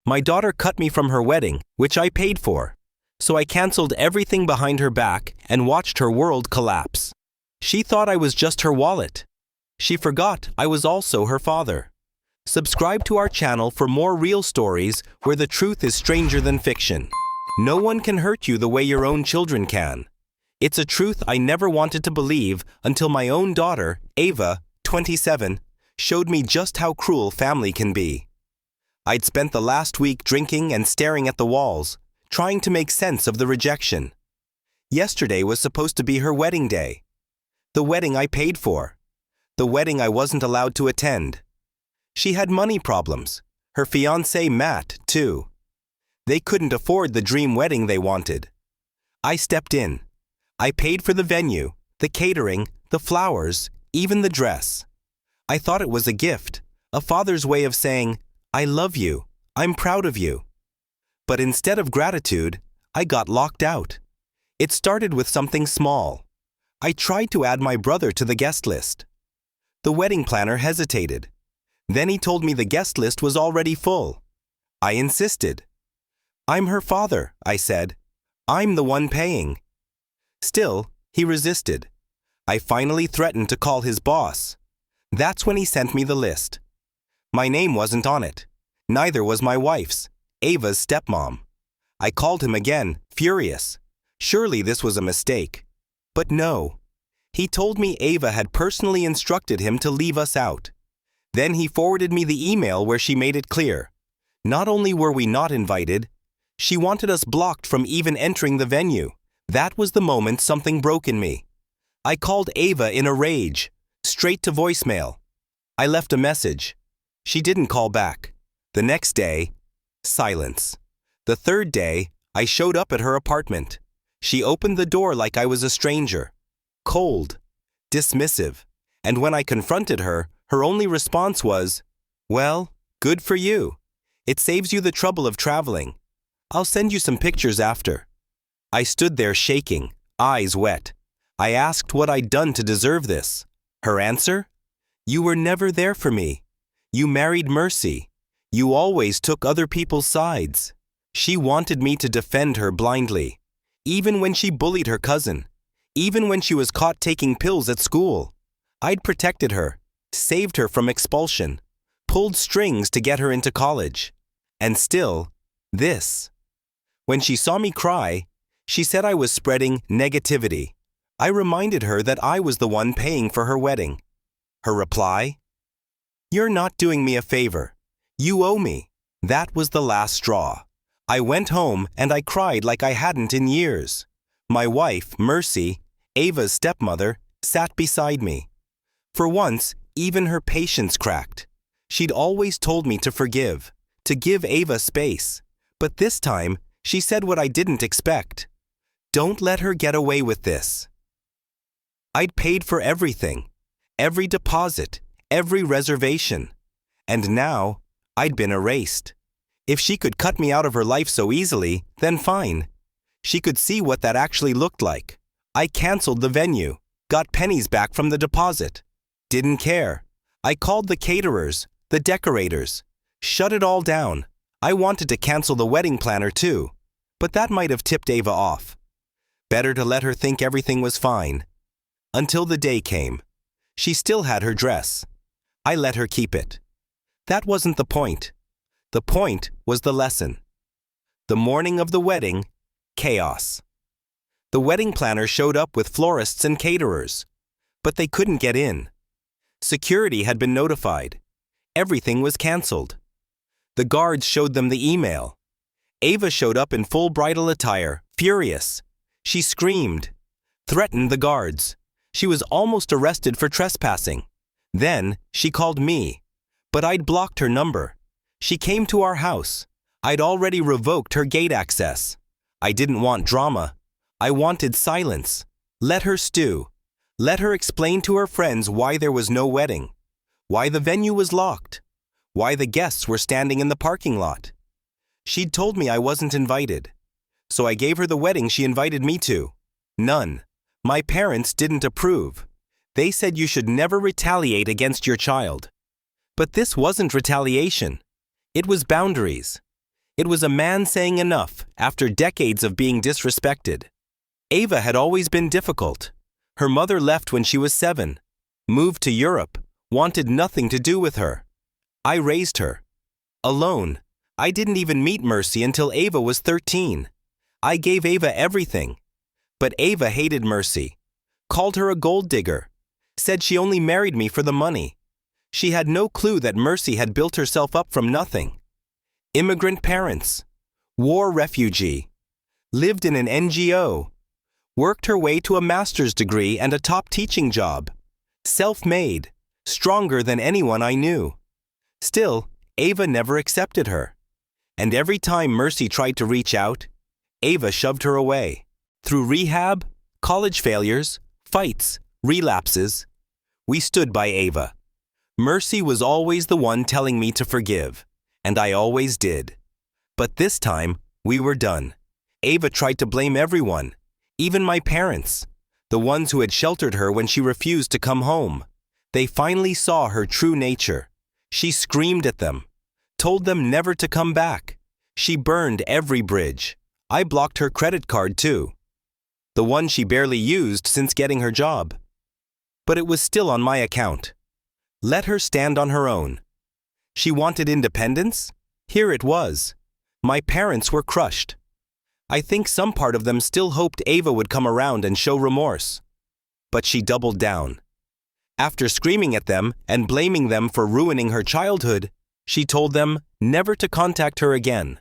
My daughter cut me from her wedding, which I paid for. So I canceled everything behind her back and watched her world collapse. She thought I was just her wallet. She forgot I was also her father. Subscribe to our channel for more real stories where the truth is stranger than fiction. No one can hurt you the way your own children can. It's a truth I never wanted to believe until my own daughter, Ava, 27, showed me just how cruel family can be. I'd spent the last week drinking and staring at the walls, trying to make sense of the rejection. Yesterday was supposed to be her wedding day. The wedding I paid for. The wedding I wasn't allowed to attend. She had money problems. Her fiancé Matt, too. They couldn't afford the dream wedding they wanted. I stepped in. I paid for the venue, the catering, the flowers, even the dress. I thought it was a gift, a father's way of saying, I love you, I'm proud of you. But instead of gratitude, I got locked out. It started with something small. I tried to add my brother to the guest list. The wedding planner hesitated. Then he told me the guest list was already full. I insisted. I'm her father, I said. I'm the one paying. Still, he resisted. I finally threatened to call his boss. That's when he sent me the list. My name wasn't on it. Neither was my wife's, Ava's stepmom. I called him again, furious. Surely this was a mistake. But no. He told me Ava had personally instructed him to leave us out. Then he forwarded me the email where she made it clear. Not only were we not invited, she wanted us blocked from even entering the venue. That was the moment something broke in me. I called Ava in a rage, straight to voicemail. I left a message. She didn't call back. The next day, silence. The third day, I showed up at her apartment. She opened the door like I was a stranger. Cold, dismissive. And when I confronted her, her only response was, well, good for you. It saves you the trouble of traveling. I'll send you some pictures after. I stood there shaking, eyes wet. I asked what I'd done to deserve this. Her answer? You were never there for me. You married Mercy. You always took other people's sides. She wanted me to defend her blindly, even when she bullied her cousin, even when she was caught taking pills at school. I'd protected her, saved her from expulsion, pulled strings to get her into college. And still, this. When she saw me cry, she said I was spreading negativity. I reminded her that I was the one paying for her wedding. Her reply? You're not doing me a favor. You owe me. That was the last straw. I went home and I cried like I hadn't in years. My wife, Mercy, Ava's stepmother, sat beside me. For once, even her patience cracked. She'd always told me to forgive, to give Ava space. But this time, she said what I didn't expect. Don't let her get away with this. I'd paid for everything, every deposit, every reservation. And now, I'd been erased. If she could cut me out of her life so easily, then fine. She could see what that actually looked like. I canceled the venue, got pennies back from the deposit. Didn't care. I called the caterers, the decorators. Shut it all down. I wanted to cancel the wedding planner too, but that might have tipped Ava off. Better to let her think everything was fine. Until the day came. She still had her dress. I let her keep it. That wasn't the point. The point was the lesson. The morning of the wedding, chaos. The wedding planner showed up with florists and caterers, but they couldn't get in. Security had been notified. Everything was canceled. The guards showed them the email. Ava showed up in full bridal attire, furious. She screamed, threatened the guards. She was almost arrested for trespassing. Then she called me, but I'd blocked her number. She came to our house. I'd already revoked her gate access. I didn't want drama. I wanted silence. Let her stew. Let her explain to her friends why there was no wedding, why the venue was locked, why the guests were standing in the parking lot. She'd told me I wasn't invited, so I gave her the wedding she invited me to. None. My parents didn't approve. They said you should never retaliate against your child. But this wasn't retaliation. It was boundaries. It was a man saying enough after decades of being disrespected. Ava had always been difficult. Her mother left when she was 7, moved to Europe, wanted nothing to do with her. I raised her. Alone. I didn't even meet Mercy until Ava was 13. I gave Ava everything. But Ava hated Mercy, called her a gold digger, said she only married me for the money. She had no clue that Mercy had built herself up from nothing. Immigrant parents, war refugee, lived in an NGO, worked her way to a master's degree and a top teaching job, self-made, stronger than anyone I knew. Still, Ava never accepted her. And every time Mercy tried to reach out, Ava shoved her away. Through rehab, college failures, fights, relapses, we stood by Ava. Mercy was always the one telling me to forgive, and I always did. But this time, we were done. Ava tried to blame everyone, even my parents, the ones who had sheltered her when she refused to come home. They finally saw her true nature. She screamed at them, told them never to come back. She burned every bridge. I blocked her credit card too, the one she barely used since getting her job. But it was still on my account. Let her stand on her own. She wanted independence? Here it was. My parents were crushed. I think some part of them still hoped Ava would come around and show remorse. But she doubled down. After screaming at them and blaming them for ruining her childhood, she told them never to contact her again.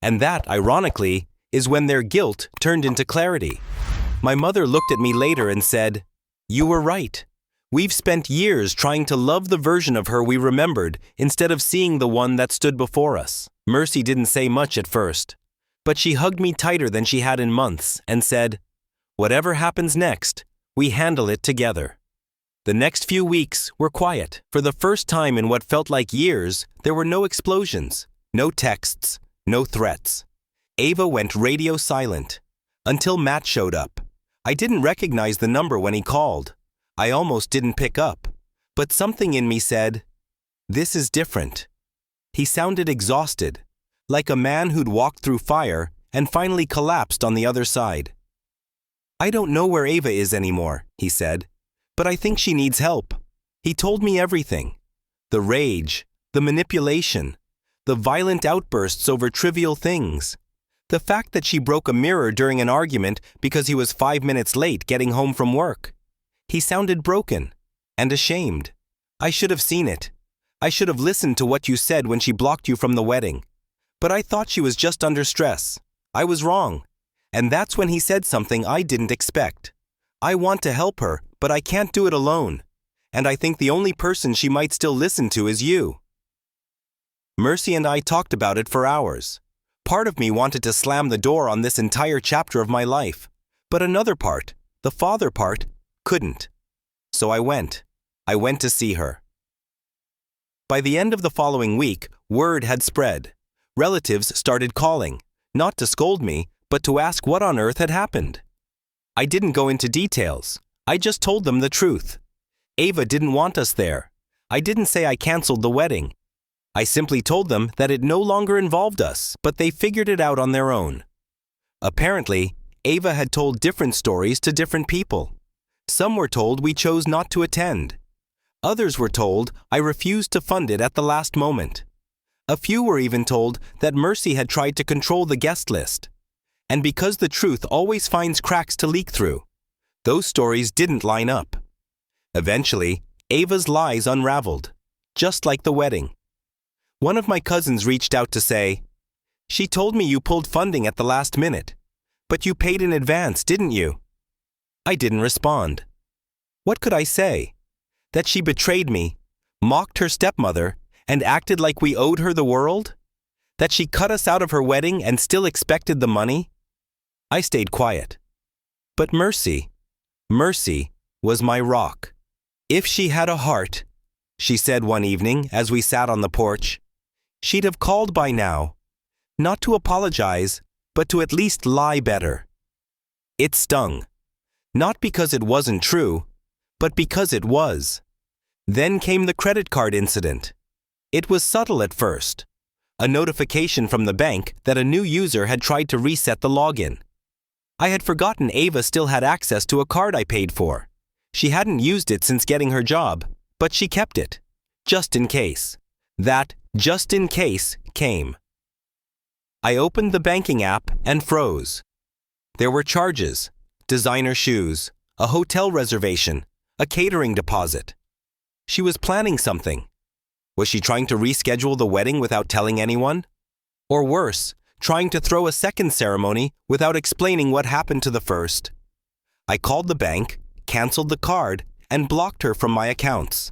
And that, ironically, is when their guilt turned into clarity. My mother looked at me later and said, "You were right. We've spent years trying to love the version of her we remembered instead of seeing the one that stood before us." Mercy didn't say much at first, but she hugged me tighter than she had in months and said, "Whatever happens next, we handle it together." The next few weeks were quiet. For the first time in what felt like years, there were no explosions, no texts, no threats. Ava went radio silent until Matt showed up. I didn't recognize the number when he called. I almost didn't pick up, but something in me said, "This is different." He sounded exhausted, like a man who'd walked through fire and finally collapsed on the other side. "I don't know where Ava is anymore," he said, "but I think she needs help." He told me everything. The rage, the manipulation, the violent outbursts over trivial things. The fact that she broke a mirror during an argument because he was 5 minutes late getting home from work. He sounded broken and ashamed. "I should have seen it. I should have listened to what you said when she blocked you from the wedding. But I thought she was just under stress. I was wrong." And that's when he said something I didn't expect. "I want to help her, but I can't do it alone. And I think the only person she might still listen to is you." Mercy and I talked about it for hours. Part of me wanted to slam the door on this entire chapter of my life, but another part, the father part, couldn't. So I went. I went to see her. By the end of the following week, word had spread. Relatives started calling, not to scold me, but to ask what on earth had happened. I didn't go into details. I just told them the truth. Ava didn't want us there. I didn't say I canceled the wedding. I simply told them that it no longer involved us, but they figured it out on their own. Apparently, Ava had told different stories to different people. Some were told we chose not to attend. Others were told I refused to fund it at the last moment. A few were even told that Mercy had tried to control the guest list. And because the truth always finds cracks to leak through, those stories didn't line up. Eventually, Ava's lies unraveled, just like the wedding. One of my cousins reached out to say, "She told me you pulled funding at the last minute, but you paid in advance, didn't you?" I didn't respond. What could I say? That she betrayed me, mocked her stepmother, and acted like we owed her the world? That she cut us out of her wedding and still expected the money? I stayed quiet. But Mercy was my rock. "If she had a heart," she said one evening as we sat on the porch, "she'd have called by now, not to apologize, but to at least lie better." It stung, not because it wasn't true, but because it was. Then came the credit card incident. It was subtle at first. a notification from the bank that a new user had tried to reset the login. I had forgotten Ava still had access to a card I paid for. She hadn't used it since getting her job, but she kept it, just in case. That just in case came. I opened the banking app and froze. There were charges, designer shoes, a hotel reservation, a catering deposit. She was planning something. Was she trying to reschedule the wedding without telling anyone? Or worse, trying to throw a second ceremony without explaining what happened to the first? I called the bank, canceled the card, and blocked her from my accounts.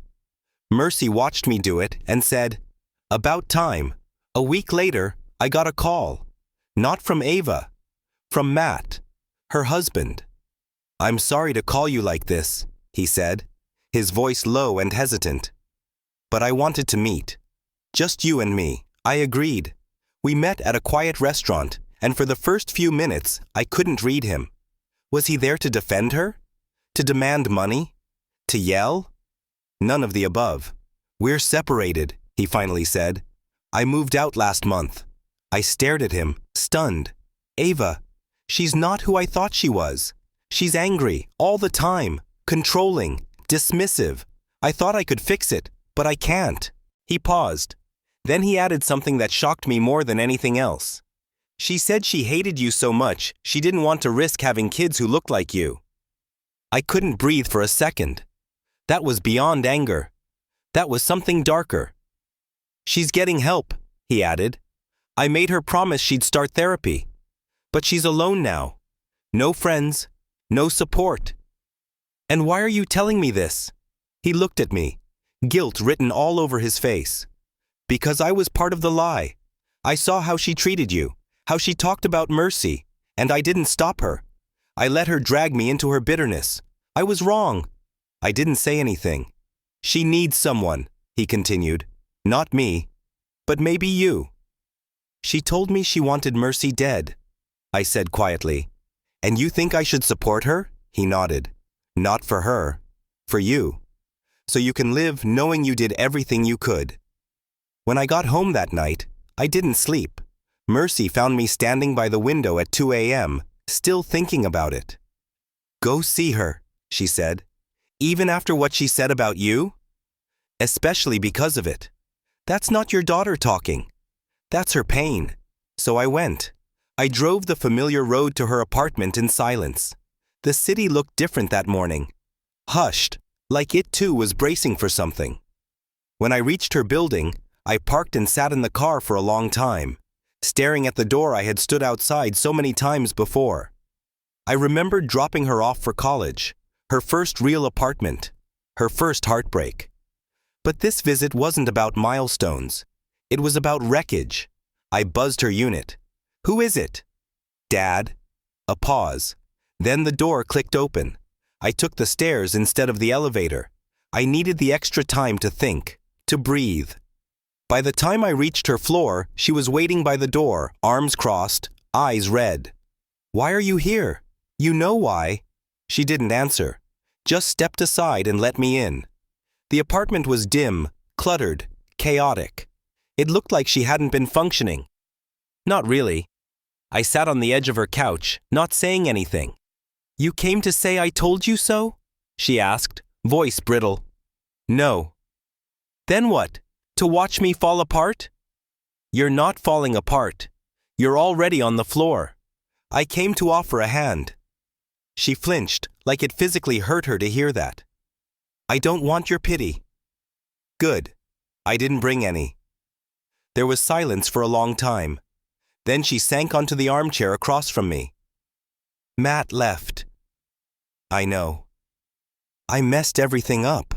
Mercy watched me do it and said, "About time." A week later, I got a call. Not from Ava, from Matt, her husband. "I'm sorry to call you like this," he said, his voice low and hesitant. "But I wanted to meet. Just you and me." I agreed. We met at a quiet restaurant, and for the first few minutes, I couldn't read him. Was he there to defend her? To demand money? To yell? None of the above. "We're separated," he finally said. "I moved out last month." I stared at him, stunned. "Ava, she's not who I thought she was. She's angry, all the time, controlling, dismissive. I thought I could fix it, but I can't." He paused. Then he added something that shocked me more than anything else. "She said she hated you so much, she didn't want to risk having kids who looked like you." I couldn't breathe for a second. That was beyond anger. That was something darker. "She's getting help," he added. "I made her promise she'd start therapy. But she's alone now. No friends, no support." "And why are you telling me this?" He looked at me, guilt written all over his face. "Because I was part of the lie. I saw how she treated you, how she talked about Mercy, and I didn't stop her. I let her drag me into her bitterness. I was wrong." I didn't say anything. "She needs someone," he continued. "Not me, but maybe you." "She told me she wanted Mercy dead," I said quietly. "And you think I should support her?" He nodded. "Not for her, for you. So you can live knowing you did everything you could." When I got home that night, I didn't sleep. Mercy found me standing by the window at 2 a.m., still thinking about it. "Go see her," she said. "Even after what she said about you? Especially because of it. That's not your daughter talking. That's her pain." So I went. I drove the familiar road to her apartment in silence. The city looked different that morning. Hushed, like it too was bracing for something. When I reached her building, I parked and sat in the car for a long time, staring at the door I had stood outside so many times before. I remembered dropping her off for college, her first real apartment, her first heartbreak. But this visit wasn't about milestones. It was about wreckage. I buzzed her unit. "Who is it?" "Dad." A pause. Then the door clicked open. I took the stairs instead of the elevator. I needed the extra time to think, to breathe. By the time I reached her floor, she was waiting by the door, arms crossed, eyes red. "Why are you here? You know why." She didn't answer, just stepped aside and let me in. The apartment was dim, cluttered, chaotic. It looked like she hadn't been functioning. Not really. I sat on the edge of her couch, not saying anything. "You came to say I told you so?" she asked, voice brittle. "No." "Then what? To watch me fall apart?" "You're not falling apart. You're already on the floor. I came to offer a hand." She flinched, like it physically hurt her to hear that. "I don't want your pity." "Good. I didn't bring any." There was silence for a long time. Then she sank onto the armchair across from me. "Matt left." "I know. I messed everything up."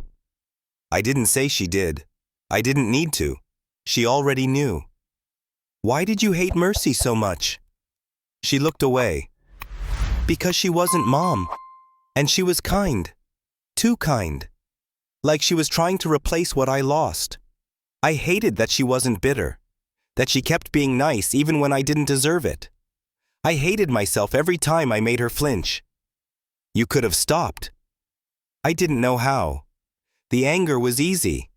I didn't say she did. I didn't need to. She already knew. "Why did you hate Mercy so much?" She looked away. "Because she wasn't Mom. And she was kind. Too kind. Like she was trying to replace what I lost. I hated that she wasn't bitter. That she kept being nice even when I didn't deserve it. I hated myself every time I made her flinch. You could have stopped." I didn't know how. The anger was easy.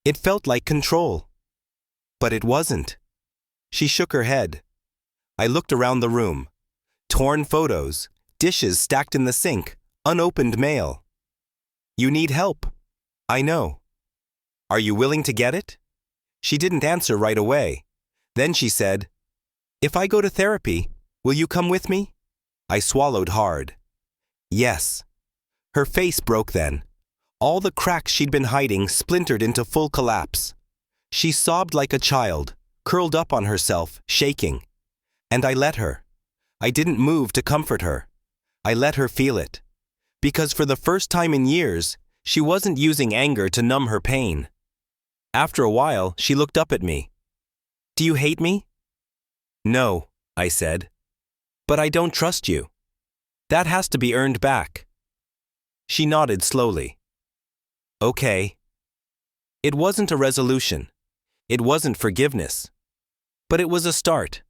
It felt like control. But it wasn't. She shook her head. I looked around the room. Torn photos, dishes stacked in the sink, unopened mail. You need help. I know. Are you willing to get it? She didn't answer right away. Then she said, If I go to therapy, will you come with me? I swallowed hard. Yes. Her face broke then. All the cracks she'd been hiding splintered into full collapse. She sobbed like a child, curled up on herself, shaking. And I let her. I didn't move to comfort her. I let her feel it. Because for the first time in years, she wasn't using anger to numb her pain. After a while, she looked up at me. Do you hate me? No, I said. But I don't trust you. That has to be earned back. She nodded slowly. Okay. It wasn't a resolution. It wasn't forgiveness. But it was a start.